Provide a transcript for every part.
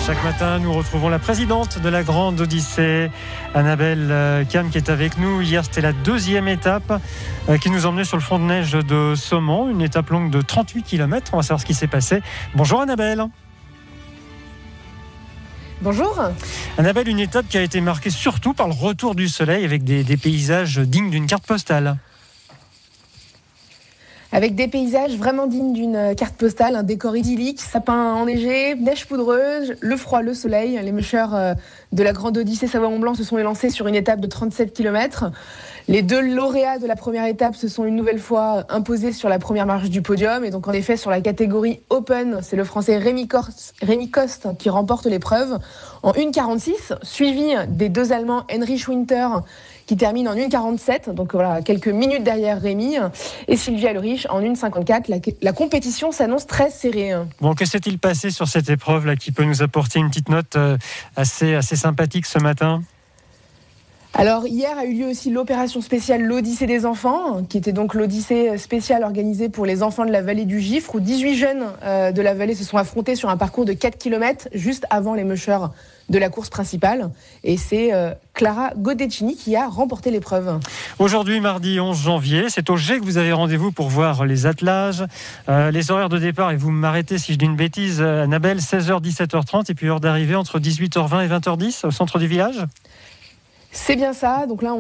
Chaque matin, nous retrouvons la présidente de la Grande Odyssée, Annabelle Cam, qui est avec nous. Hier, c'était la deuxième étape qui nous emmenait sur le front de neige de Saumont, une étape longue de 38 km. On va savoir ce qui s'est passé. Bonjour Annabelle. Bonjour. Annabelle, une étape qui a été marquée surtout par le retour du soleil avec des paysages dignes d'une carte postale. Avec des paysages vraiment dignes d'une carte postale, un décor idyllique, sapins enneigés, neige poudreuse, le froid, le soleil. Les mûcheurs de la Grande Odyssée Savoie-Mont-Blanc se sont élancés sur une étape de 37 km. Les deux lauréats de la première étape se sont une nouvelle fois imposés sur la première marche du podium. Et donc en effet, sur la catégorie Open, c'est le Français Rémi Coste qui remporte l'épreuve en 1,46, suivi des deux Allemands Heinrich Winter qui termine en 1,47, donc voilà, quelques minutes derrière Rémi, et Sylvia Ulrich en 1,54. La compétition s'annonce très serrée. Bon, que s'est-il passé sur cette épreuve là, qui peut nous apporter une petite note assez sympathique ce matin ? Alors hier a eu lieu aussi l'opération spéciale l'Odyssée des enfants, qui était donc l'Odyssée spéciale organisée pour les enfants de la vallée du Gifre, où 18 jeunes de la vallée se sont affrontés sur un parcours de 4 km juste avant les mûcheurs de la course principale. Et c'est Clara Godecini qui a remporté l'épreuve. Aujourd'hui, mardi 11 janvier, c'est au G que vous avez rendez-vous pour voir les attelages. Les horaires de départ, et vous m'arrêtez si je dis une bêtise, Annabelle, 16h, 17h30, et puis heure d'arrivée entre 18h20 et 20h10 au centre du village ? C'est bien ça. Donc là,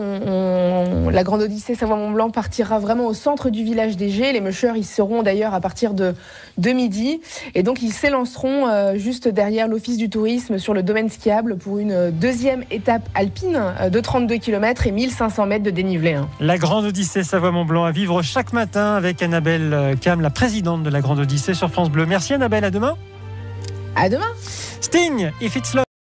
la Grande Odyssée Savoie-Mont-Blanc partira vraiment au centre du village des Gets. Les mûcheurs y seront d'ailleurs à partir de midi. Et donc, ils s'élanceront juste derrière l'Office du tourisme sur le domaine skiable pour une deuxième étape alpine de 32 km et 1500 mètres de dénivelé. La Grande Odyssée Savoie-Mont-Blanc à vivre chaque matin avec Annabelle Cam, la présidente de la Grande Odyssée sur France Bleu. Merci Annabelle, à demain. À demain. Sting, If It's Love.